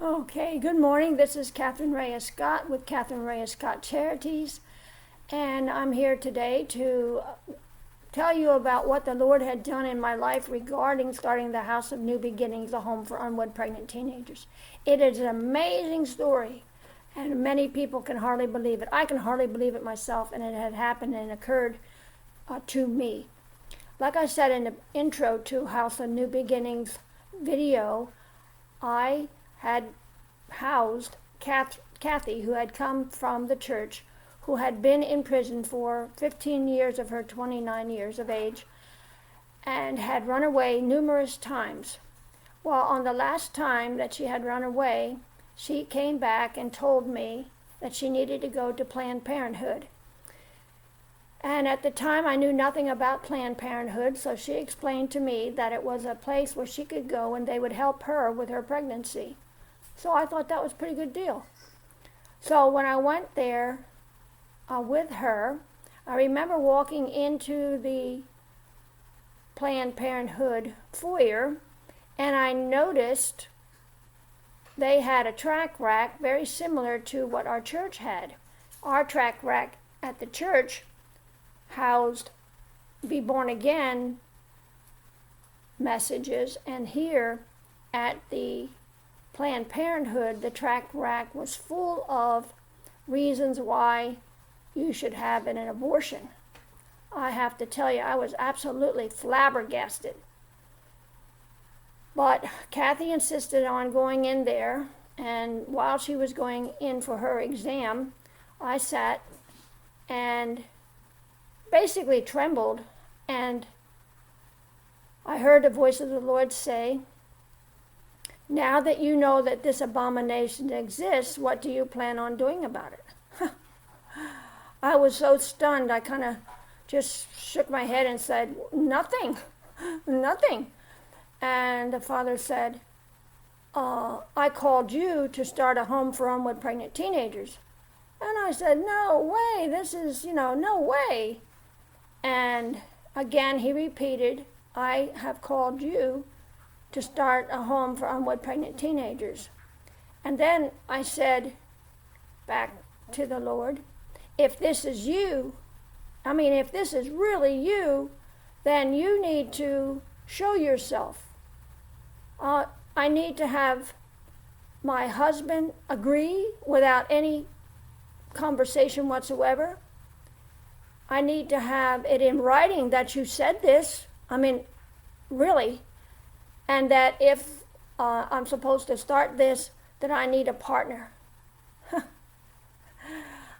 Okay, good morning. This is Catherine Rhea Scott with Catherine Rhea Scott Charities, and I'm here today to tell you about what the Lord had done in my life regarding starting the House of New Beginnings, a home for unwed pregnant teenagers. It is an amazing story, and many people can hardly believe it. I can hardly believe it myself, and it had happened and occurred to me. Like I said in the intro to House of New Beginnings video, I had housed Kathy, who had come from the church, who had been in prison for 15 years of her 29 years of age and had run away numerous times. Well, on the last time that she had run away, she came back and told me that she needed to go to Planned Parenthood. And at the time, I knew nothing about Planned Parenthood, so she explained to me that it was a place where she could go and they would help her with her pregnancy. So I thought that was a pretty good deal. So when I went there with her, I remember walking into the Planned Parenthood foyer, and I noticed they had a track rack very similar to what our church had. Our track rack at the church housed Be Born Again messages, and here at the Planned Parenthood, the track rack was full of reasons why you should have an abortion. I have to tell you, I was absolutely flabbergasted. But Kathy insisted on going in there, and while she was going in for her exam, I sat and basically trembled, and I heard the voice of the Lord say, "Now that you know that this abomination exists, what do you plan on doing about it?" I was so stunned, I kind of just shook my head and said, "Nothing, nothing." And the Father said, "I called you to start a home for unwed pregnant teenagers." And I said, "No way, this is, no way." And again, he repeated, "I have called you to start a home for unwed pregnant teenagers." And then I said back to the Lord, if this is you, if this is really you, then you need to show yourself. I need to have my husband agree without any conversation whatsoever. I need to have it in writing that you said this. Really. And that if I'm supposed to start this, that I need a partner.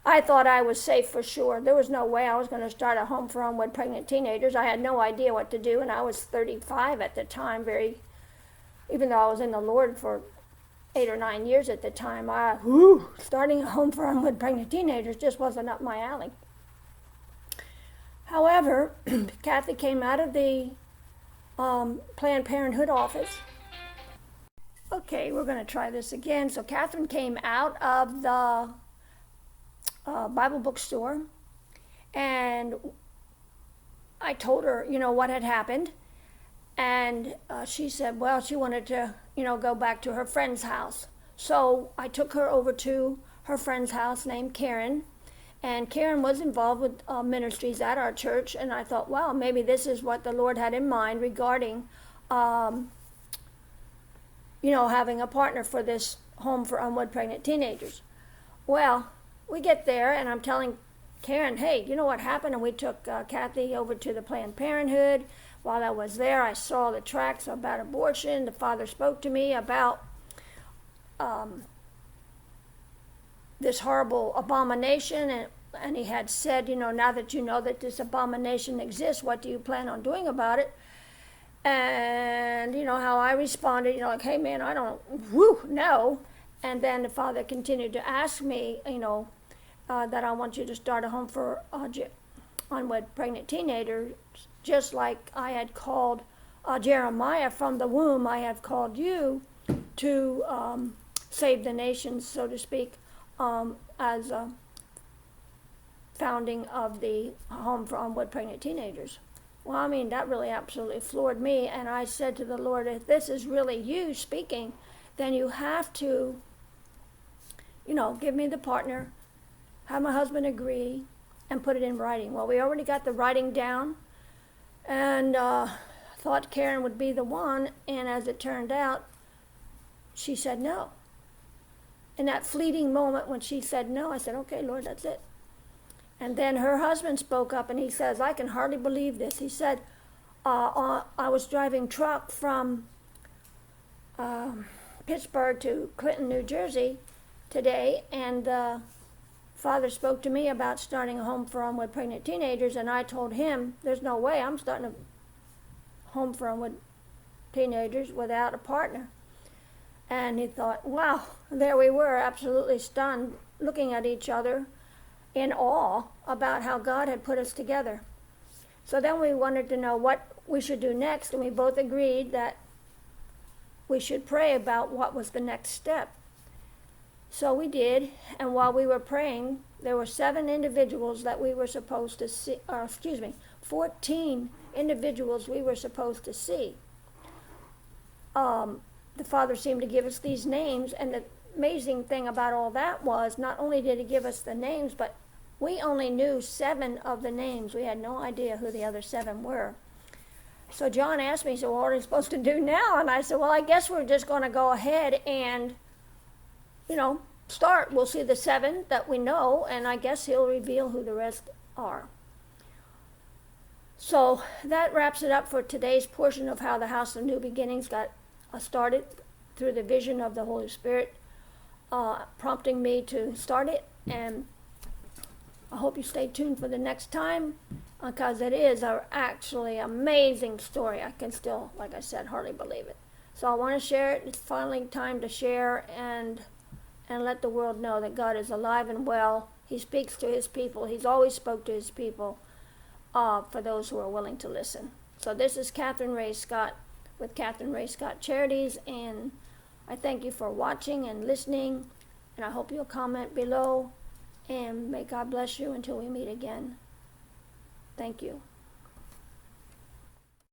I thought I was safe for sure. There was no way I was going to start a home for unwed pregnant teenagers. I had no idea what to do, and I was 35 at the time, even though I was in the Lord for 8 or 9 years at the time, starting a home for unwed pregnant teenagers just wasn't up my alley. However, Kathy came out of the Planned Parenthood office. Okay, we're going to try this again. So Catherine came out of the Bible bookstore, and I told her, what had happened. And she said, well, she wanted to, go back to her friend's house. So I took her over to her friend's house named Karen. And Karen was involved with ministries at our church. And I thought, well, maybe this is what the Lord had in mind regarding, having a partner for this home for unwed pregnant teenagers. Well, we get there, and I'm telling Karen, hey, you know what happened? And we took Kathy over to the Planned Parenthood. While I was there, I saw the tracts about abortion. The Father spoke to me about this horrible abomination, and he had said, now that you know that this abomination exists, what do you plan on doing about it? And how I responded, hey man, I don't, no. And then the Father continued to ask me, that I want you to start a home for unwed pregnant teenagers, just like I had called Jeremiah from the womb. I have called you to save the nations, so to speak, as a founding of the home for unwed pregnant teenagers. Well, that really absolutely floored me, and I said to the Lord, if this is really you speaking, then you have to, give me the partner, have my husband agree, and put it in writing. Well, we already got the writing down, and thought Karen would be the one, and as it turned out, she said no. In that fleeting moment when she said no, I said, okay, Lord, that's it. And then her husband spoke up, and he says, I can hardly believe this. He said, I was driving truck from Pittsburgh to Clinton, New Jersey today, and the father spoke to me about starting a home for unwed pregnant teenagers, and I told him, there's no way I'm starting a home for unwed teenagers without a partner. And he thought, wow, there we were, absolutely stunned, looking at each other in awe about how God had put us together. So then we wanted to know what we should do next, and we both agreed that we should pray about what was the next step. So we did, and while we were praying, there were 7 individuals that we were supposed to see, 14 individuals we were supposed to see. The Father seemed to give us these names, and the amazing thing about all that was not only did he give us the names, but we only knew 7 of the names. We had no idea who the other 7 were. So John asked me, so what are we supposed to do now? And I said, well, I guess we're just going to go ahead and, start. We'll see the 7 that we know, and I guess he'll reveal who the rest are. So that wraps it up for today's portion of how the House of New Beginnings got started through the vision of the Holy Spirit, prompting me to start it. And I hope you stay tuned for the next time, because it is an actually amazing story. I can still, like I said, hardly believe it. So I want to share it. It's finally time to share and let the world know that God is alive and well. He speaks to his people. He's always spoke to his people, for those who are willing to listen. So this is Catherine Rhea Scott with Catherine Rhea Scott Charities, and I thank you for watching and listening, and I hope you'll comment below, and may God bless you until we meet again. Thank you.